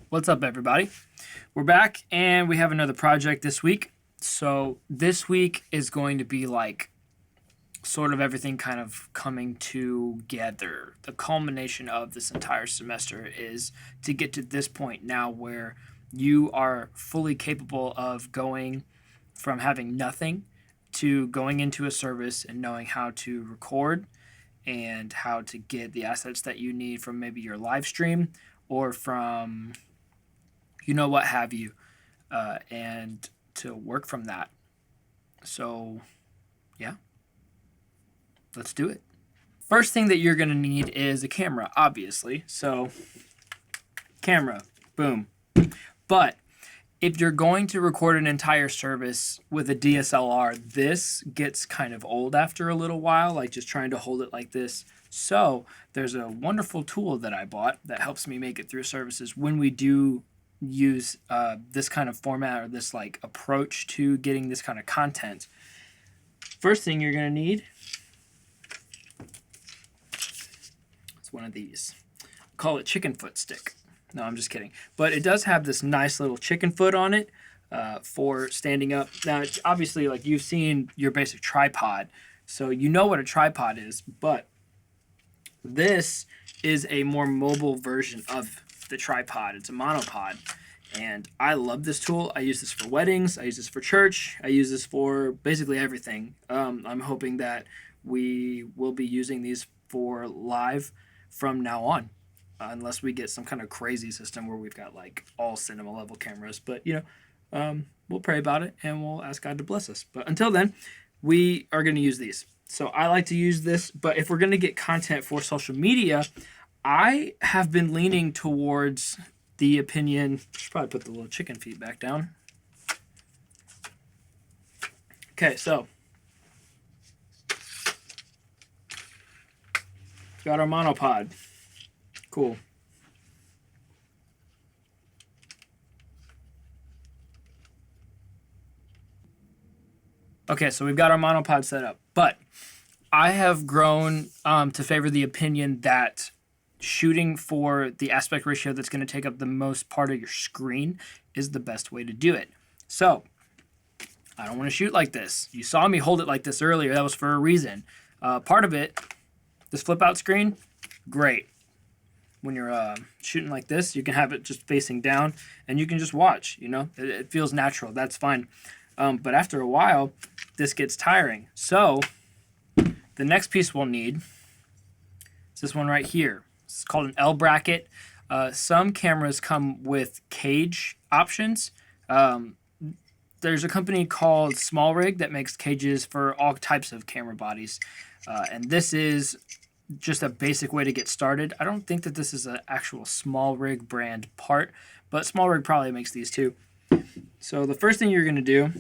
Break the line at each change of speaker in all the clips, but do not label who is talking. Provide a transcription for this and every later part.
What's up, everybody? We're back and we have another project this week. So, this week is going to be like sort of everything kind of coming together. The culmination of this entire semester is to get to this point now where you are fully capable of going from having nothing to going into a service and knowing how to record and how to get the assets that you need from maybe your live stream or from what have you, and to work from that. So, yeah, let's do it. First thing that you're going to need is a camera, obviously. So, camera, boom. But if you're going to record an entire service with a DSLR, this gets kind of old after a little while, like just trying to hold it like this. So, there's a wonderful tool that I bought that helps me make it through services when we do use this kind of format or this like approach to getting this kind of content. First thing you're going to need is one of these. Call it chicken foot stick. No, I'm just kidding. But it does have this nice little chicken foot on it for standing up. Now, it's obviously, like, you've seen your basic tripod, so you know what a tripod is, but this is a more mobile version of the tripod. It's a monopod, and I love this tool. I use this for weddings. I use this for church. I use this for basically everything. I'm hoping that we will be using these for live from now on, unless we get some kind of crazy system where we've got like all cinema level cameras. But we'll pray about it and we'll ask God to bless us. But until then, we are going to use these. So I like to use this, but if we're going to get content for social media, I have been leaning towards the opinion. Should probably put the little chicken feet back down. Okay, so got our monopod. Cool. Okay, so we've got our monopod set up, but I have grown to favor the opinion that shooting for the aspect ratio that's going to take up the most part of your screen is the best way to do it. So, I don't want to shoot like this. You saw me hold it like this earlier. That was for a reason. Part of it, this flip out screen, great. When you're shooting like this, you can have it just facing down and you can just watch, it feels natural. That's fine. But after a while, this gets tiring. So, the next piece we'll need is this one right here. It's called an L bracket. Some cameras come with cage options. There's a company called SmallRig that makes cages for all types of camera bodies. And this is just a basic way to get started. I don't think that this is an actual SmallRig brand part, but SmallRig probably makes these too. So the first thing you're going to do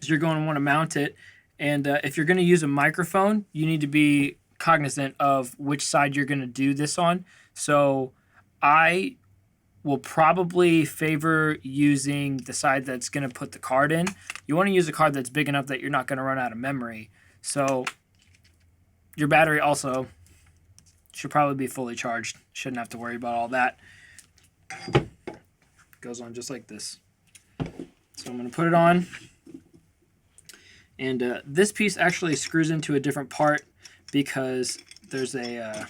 is you're going to want to mount it. And if you're going to use a microphone, you need to be cognizant of which side you're going to do this on. So I will probably favor using the side that's going to put the card in. You want to use a card that's big enough that you're not going to run out of memory. So your battery also should probably be fully charged. Shouldn't have to worry about all that. Goes on just like this. So I'm going to put it on. And this piece actually screws into a different part because there's a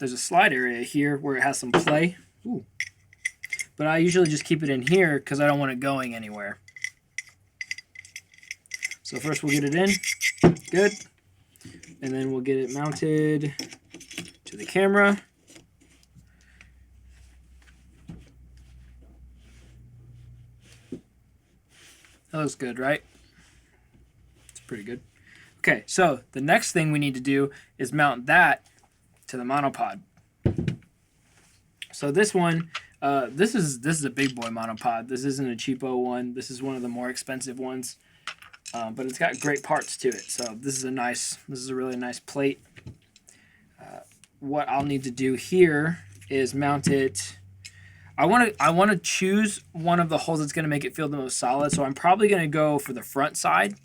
slide area here where it has some play. Ooh. But I usually just keep it in here because I don't want it going anywhere. So first we'll get it in. Good. And then we'll get it mounted to the camera. That looks good, right? It's pretty good. Okay, so the next thing we need to do is mount that to the monopod. So this one, this is a big boy monopod. This isn't a cheapo one. This is one of the more expensive ones, but it's got great parts to it. So this is a really nice plate. What I'll need to do here is mount it. I want to choose one of the holes that's going to make it feel the most solid. So I'm probably going to go for the front side.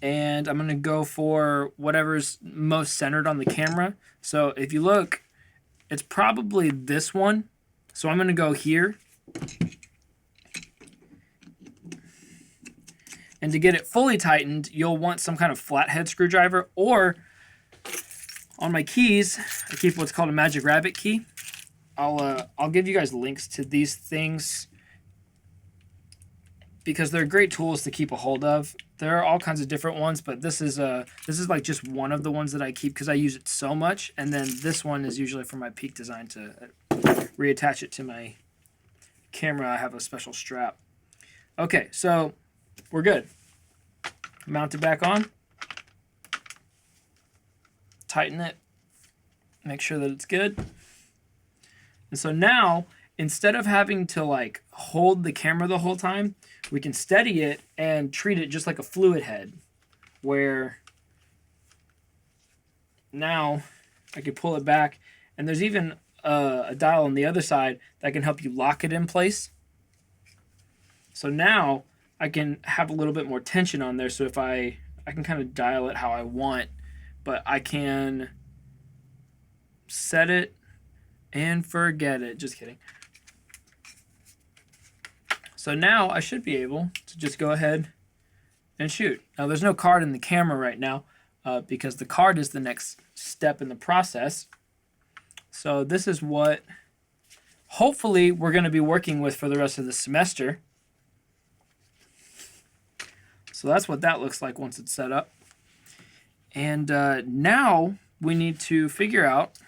And I'm going to go for whatever's most centered on the camera. So if you look, it's probably this one So I'm going to go here. And to get it fully tightened, you'll want some kind of flathead screwdriver, or on my keys, I keep what's called a Magic Rabbit key. I'll give you guys links to these things because they're great tools to keep a hold of. There are all kinds of different ones, but this is like just one of the ones that I keep because I use it so much. And then this one is usually for my Peak Design to reattach it to my camera. I have a special strap. Okay, so we're good. Mount it back on. Tighten it. Make sure that it's good. And so now, instead of having to like hold the camera the whole time, we can steady it and treat it just like a fluid head, where now I can pull it back, and there's even a dial on the other side that can help you lock it in place. So now I can have a little bit more tension on there, so if I can kind of dial it how I want, but I can set it and forget it. Just kidding. So now I should be able to just go ahead and shoot. Now there's no card in the camera right now because the card is the next step in the process. So this is what hopefully we're going to be working with for the rest of the semester. So that's what that looks like once it's set up. And now we need to figure out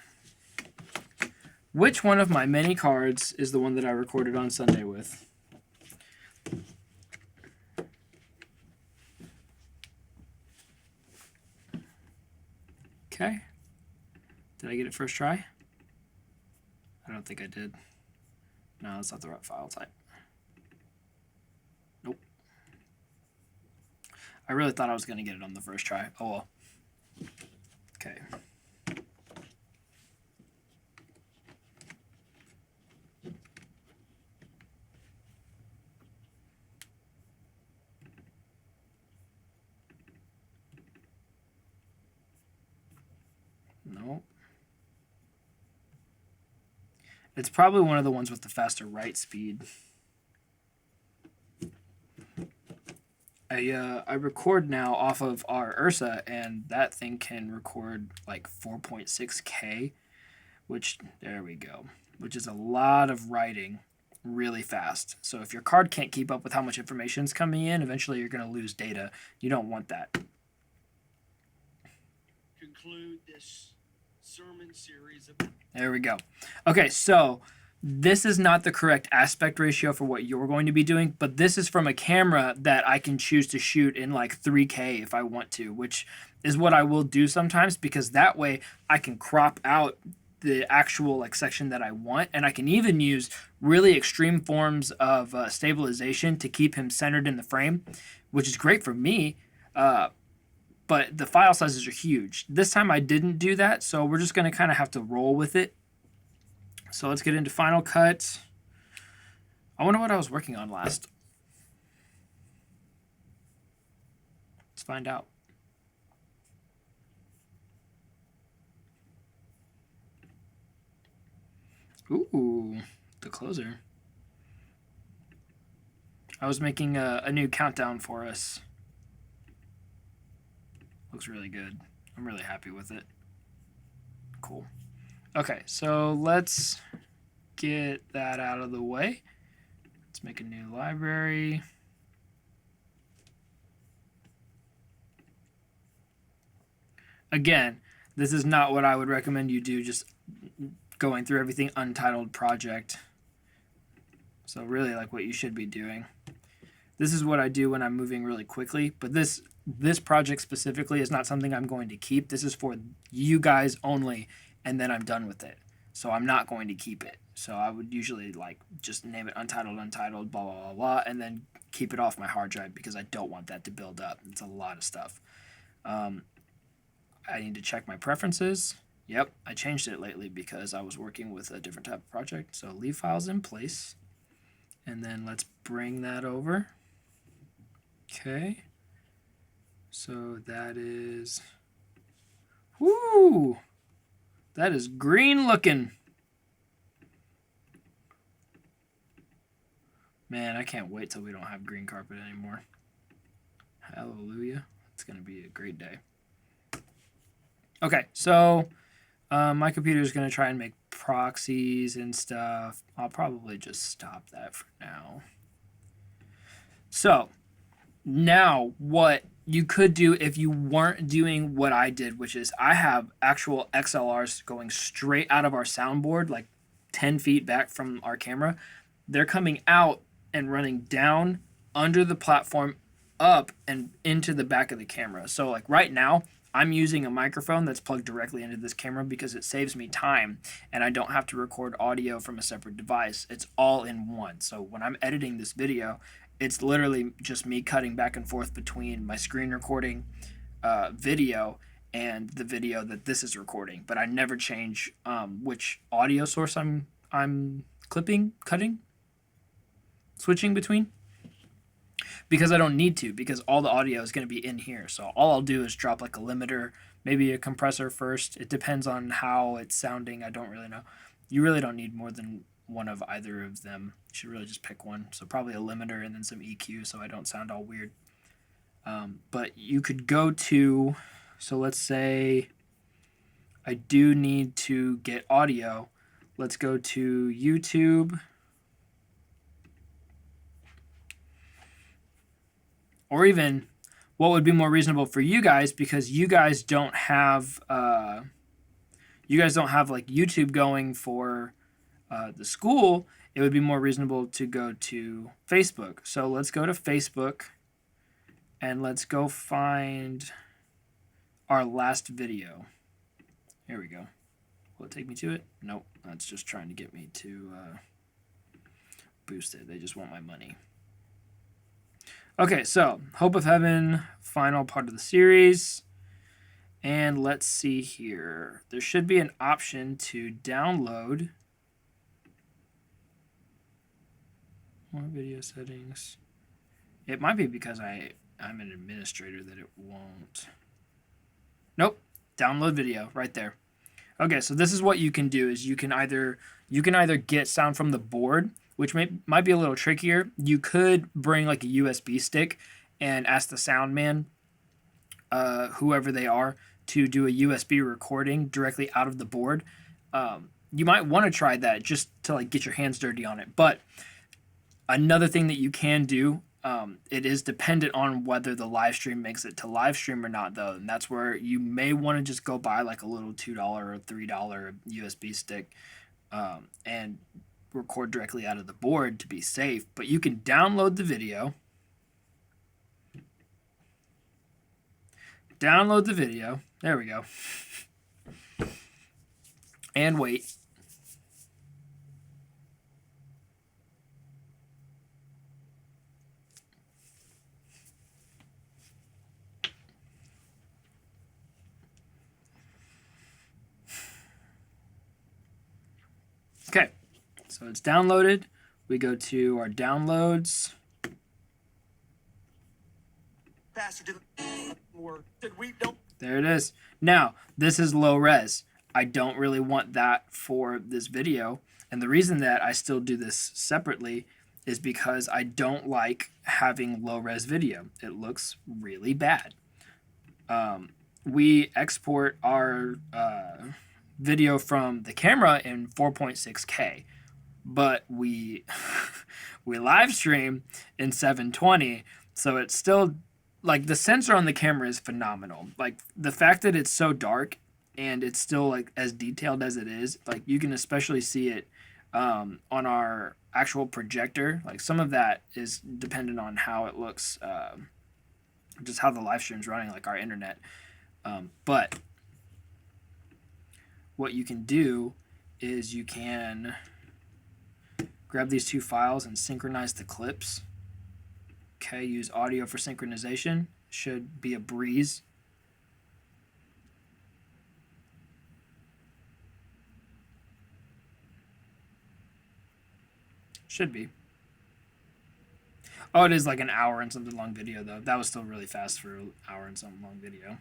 which one of my many cards is the one that I recorded on Sunday with. Okay. Did I get it first try? I don't think I did. No, that's not the right file type. Nope. I really thought I was going to get it on the first try. Oh well. Okay. Nope. It's probably one of the ones with the faster write speed. I record now off of our Ursa, and that thing can record like 4.6K, which, there we go, which is a lot of writing really fast. So if your card can't keep up with how much information is coming in, eventually you're going to lose data. You don't want that. Conclude this sermon series of... There we go. Okay, so this is not the correct aspect ratio for what you're going to be doing, but this is from a camera that I can choose to shoot in like 3K if I want to, which is what I will do sometimes, because that way I can crop out the actual like section that I want, and I can even use really extreme forms of stabilization to keep him centered in the frame, which is great for me. But the file sizes are huge. This time I didn't do that, so we're just going to kind of have to roll with it. So let's get into Final Cut. I wonder what I was working on last. Let's find out. Ooh, the closer. I was making a new countdown for us. Looks really good. I'm really happy with it. Cool. Okay, so let's get that out of the way. Let's make a new library. Again, this is not what I would recommend you do, just going through everything untitled project. So really like what you should be doing. This is what I do when I'm moving really quickly, but this project specifically is not something I'm going to keep. This is for you guys only, and then I'm done with it. So I'm not going to keep it. So I would usually like just name it untitled, blah, blah, blah, blah, and then keep it off my hard drive because I don't want that to build up. It's a lot of stuff. I need to check my preferences. Yep, I changed it lately because I was working with a different type of project. So leave files in place. And then let's bring that over. Okay. So that is... Whoo! That is green looking. Man, I can't wait till we don't have green carpet anymore. Hallelujah. It's going to be a great day. Okay, so my computer is going to try and make proxies and stuff. I'll probably just stop that for now. So now what you could do if you weren't doing what I did, which is I have actual XLRs going straight out of our soundboard, like 10 feet back from our camera. They're coming out and running down under the platform, up and into the back of the camera. So like right now, I'm using a microphone that's plugged directly into this camera because it saves me time and I don't have to record audio from a separate device. It's all in one. So when I'm editing this video, it's literally just me cutting back and forth between my screen recording video and the video that this is recording. But I never change which audio source I'm cutting, switching between. Because I don't need to, because all the audio is going to be in here. So all I'll do is drop like a limiter, maybe a compressor first. It depends on how it's sounding. I don't really know. You really don't need more than one of either of them. You should really just pick one. So probably a limiter and then some EQ so I don't sound all weird. But you could go to, so let's say I do need to get audio. Let's go to YouTube. Or even what would be more reasonable for you guys, because you guys don't have like YouTube going for the school. It would be more reasonable to go to Facebook. So let's go to Facebook and let's go find our last video. Here we go. Will it take me to it? Nope. That's just trying to get me to boost it. They just want my money. Okay, so Hope of Heaven, final part of the series. And let's see here. There should be an option to download more video settings. It might be because I'm an administrator that it won't. Nope, download video right there. Okay, so this is what you can do is you can either get sound from the board, which might be a little trickier. You could bring like a USB stick and ask the sound man, whoever they are, to do a USB recording directly out of the board. You might want to try that just to like get your hands dirty on it. But another thing that you can do, it is dependent on whether the live stream makes it to live stream or not, though. And that's where you may want to just go buy like a little $2 or $3 USB stick and record directly out of the board to be safe. But you can download the video. Download the video. There we go. And wait. Okay. So it's downloaded. We go to our downloads. There it is. Now, this is low res. I don't really want that for this video. And the reason that I still do this separately is because I don't like having low res video. It looks really bad. We export our video from the camera in 4.6K. But we live stream in 720, so it's still like the sensor on the camera is phenomenal. Like the fact that it's so dark and it's still like as detailed as it is, like you can especially see it on our actual projector. Like some of that is dependent on how it looks, just how the live stream's running, like our internet. But what you can do is you can grab these two files and synchronize the clips. Okay, use audio for synchronization. Should be a breeze. Should be. Oh, it is like an hour and something long video, though. That was still really fast for an hour and something long video.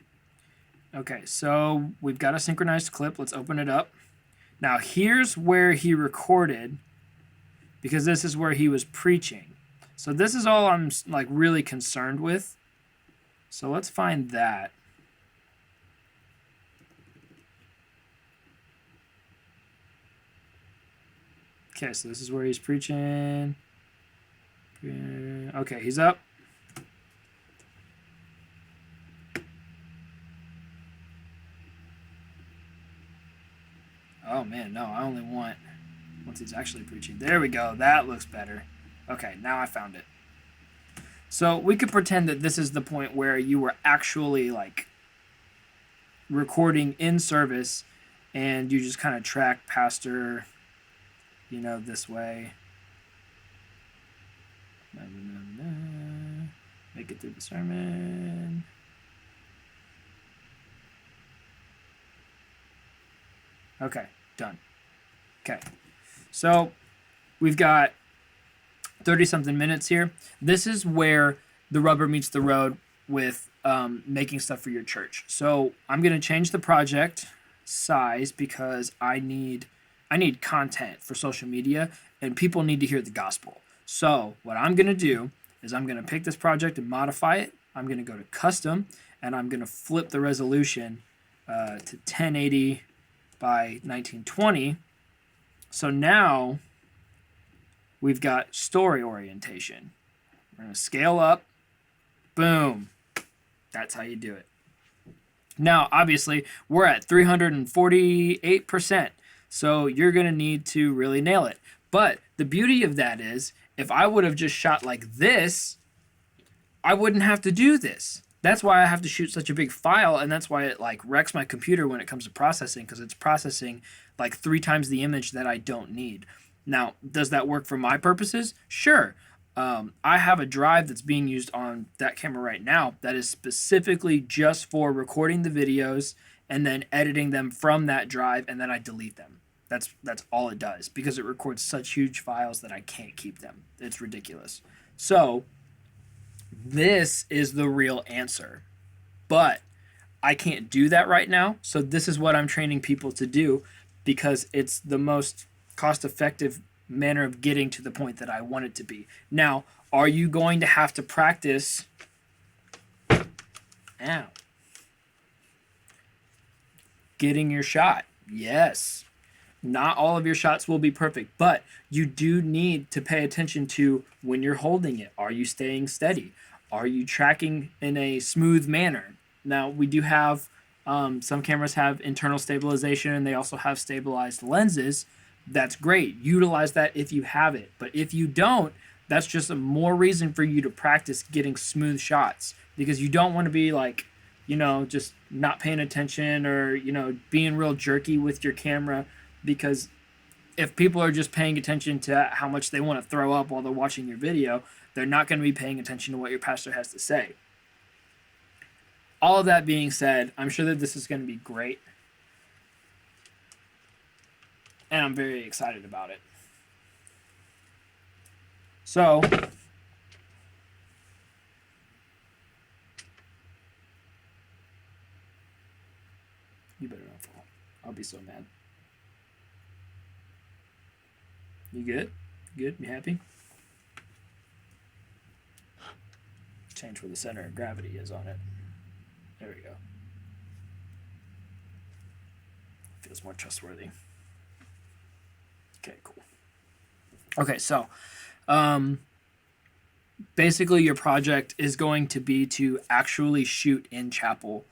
Okay, so we've got a synchronized clip. Let's open it up. Now, here's where he recorded, because this is where he was preaching. So this is all I'm like really concerned with. So let's find that. Okay, so this is where he's preaching. Okay, he's up. Oh man, no, I only want once he's actually preaching. There we go. That looks better. Okay, now I found it. So we could pretend that this is the point where you were actually like recording in service and you just kind of track pastor, you know, this way. Make it through the sermon. Okay, done. Okay, so we've got 30 something minutes here. This is where the rubber meets the road with making stuff for your church. So I'm going to change the project size because I need content for social media and people need to hear the gospel. So what I'm going to do is I'm going to pick this project and modify it. I'm going to go to custom and I'm going to flip the resolution to 1080 by 1920. So now we've got story orientation. We're going to scale up. Boom. That's how you do it. Now, obviously, we're at 348%. So you're going to need to really nail it. But the beauty of that is, if I would have just shot like this, I wouldn't have to do this. That's why I have to shoot such a big file, and that's why it like wrecks my computer when it comes to processing, because it's processing like 3 times the image that I don't need. Now, does that work for my purposes? Sure. I have a drive that's being used on that camera right now that is specifically just for recording the videos and then editing them from that drive, and then I delete them. That's all it does, because it records such huge files that I can't keep them. It's ridiculous. So this is the real answer. But I can't do that right now. So this is what I'm training people to do, because it's the most cost-effective manner of getting to the point that I want it to be. Now, are you going to have to practice getting your shot? Yes. Not all of your shots will be perfect, but you do need to pay attention to when you're holding it. Are you staying steady? Are you tracking in a smooth manner? Now, we do have, some cameras have internal stabilization and they also have stabilized lenses. That's great. Utilize that if you have it. But if you don't, that's just a more reason for you to practice getting smooth shots, because you don't want to be like, you know, just not paying attention or, you know, being real jerky with your camera, because if people are just paying attention to how much they want to throw up while they're watching your video, they're not going to be paying attention to what your pastor has to say. All of that being said, I'm sure that this is going to be great. And I'm very excited about it. So, you better not fall. I'll be so mad. You good? Good? You happy? Change where the center of gravity is on it. There we go. Feels more trustworthy. Okay, cool. Okay, so basically your project is going to be to actually shoot in chapel.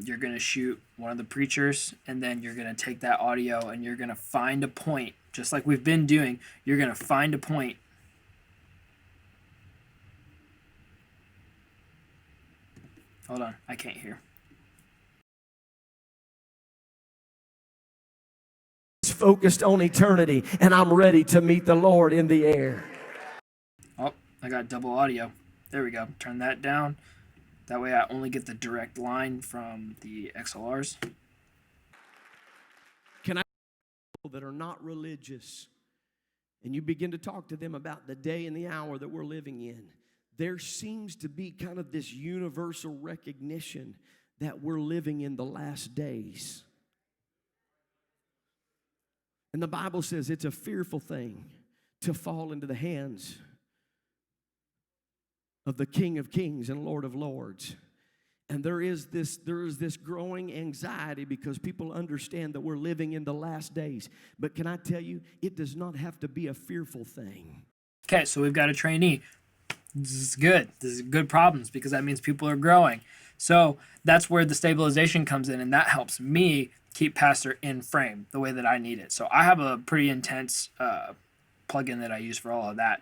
You're going to shoot one of the preachers, and then you're going to take that audio and you're going to find a point, just like we've been doing. You're going to find a point. Hold on, I can't hear.
Focused on eternity, and I'm ready to meet the Lord in the air.
Oh, I got double audio. There we go. Turn that down. That way I only get the direct line from the XLRs.
Can I people that are not religious, and you begin to talk to them about the day and the hour that we're living in, there seems to be kind of this universal recognition that we're living in the last days. And the Bible says it's a fearful thing to fall into the hands of the King of Kings and Lord of Lords. And there is this growing anxiety because people understand that we're living in the last days. But can I tell you, it does not have to be a fearful thing.
Okay, so we've got a trainee. This is good. This is good problems because that means people are growing. So that's where the stabilization comes in, and that helps me keep Pastor in frame the way that I need it. So I have a pretty intense plugin that I use for all of that.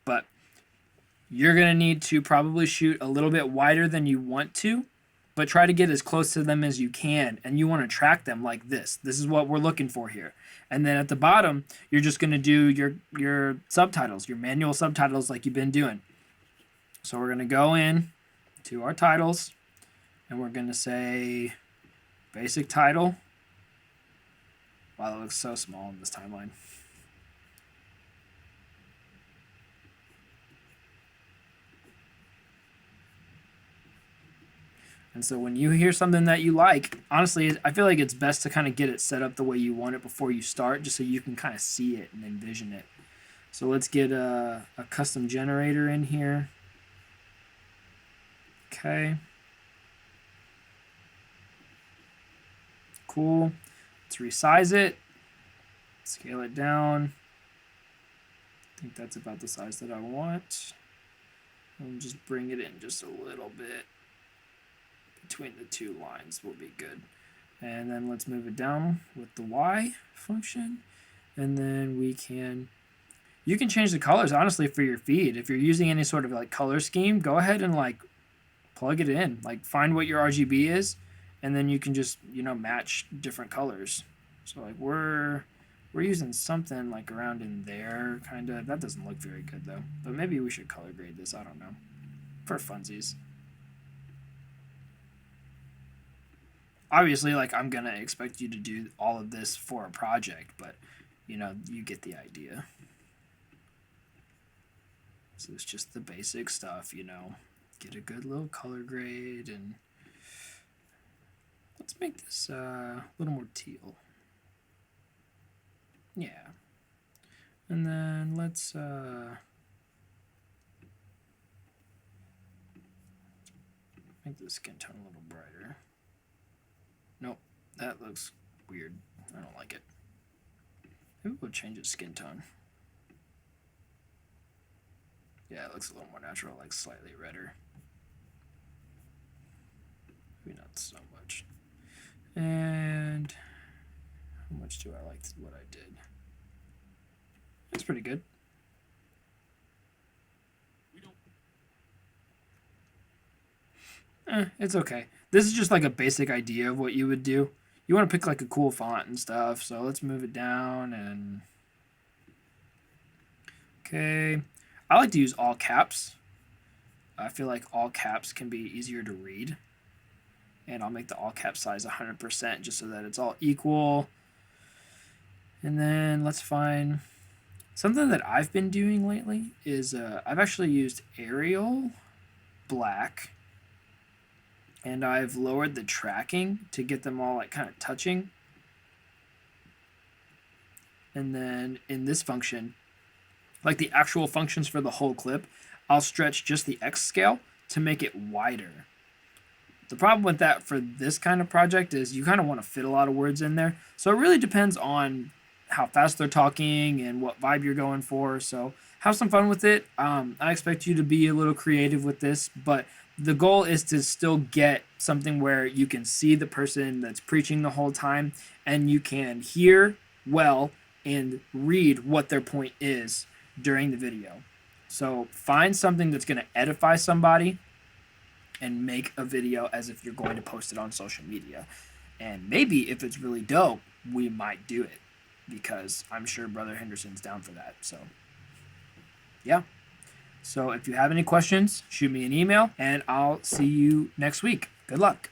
But you're going to need to probably shoot a little bit wider than you want to, but try to get as close to them as you can. And you want to track them like this. This is what we're looking for here. And then at the bottom, you're just going to do your subtitles, your manual subtitles like you've been doing. So we're going to go in to our titles, and we're going to say basic title. Wow, that looks so small in this timeline. And so when you hear something that you like, honestly, I feel like it's best to kind of get it set up the way you want it before you start, just so you can kind of see it and envision it. So let's get a custom generator in here. Okay. Cool. Let's resize it. Scale it down. I think that's about the size that I want. And just bring it in just a little bit. Between the two lines will be good. And then let's move it down with the Y function. And then you can change the colors, honestly, for your feed. If you're using any sort of like color scheme, go ahead and like plug it in. Like find what your RGB is, and then you can just, match different colors. So like we're using something like around in there, kind of. That doesn't look very good though. But maybe we should color grade this, I don't know. For funsies. Obviously, like, I'm going to expect you to do all of this for a project, but, you get the idea. So it's just the basic stuff, Get a good little color grade, and let's make this a little more teal. Yeah. And then let's make the skin tone a little brighter. Nope, that looks weird. I don't like it. Maybe we'll change its skin tone. Yeah, it looks a little more natural, like slightly redder. Maybe not so much. And how much do I like what I did? It's pretty good. It's okay. This is just like a basic idea of what you would do. You want to pick like a cool font and stuff, so let's move it down and... Okay. I like to use all caps. I feel like all caps can be easier to read. And I'll make the all cap size 100% just so that it's all equal. And then let's find... Something that I've been doing lately is I've actually used Arial Black, and I've lowered the tracking to get them all like kind of touching. And then in this function, like the actual functions for the whole clip, I'll stretch just the X scale to make it wider. The problem with that for this kind of project is you kind of want to fit a lot of words in there. So it really depends on how fast they're talking and what vibe you're going for. So have some fun with it. I expect you to be a little creative with this, but the goal is to still get something where you can see the person that's preaching the whole time and you can hear well and read what their point is during the video. So find something that's going to edify somebody and make a video as if you're going to post it on social media. And maybe if it's really dope, we might do it, because I'm sure Brother Henderson's down for that. So, yeah. So if you have any questions, shoot me an email, and I'll see you next week. Good luck.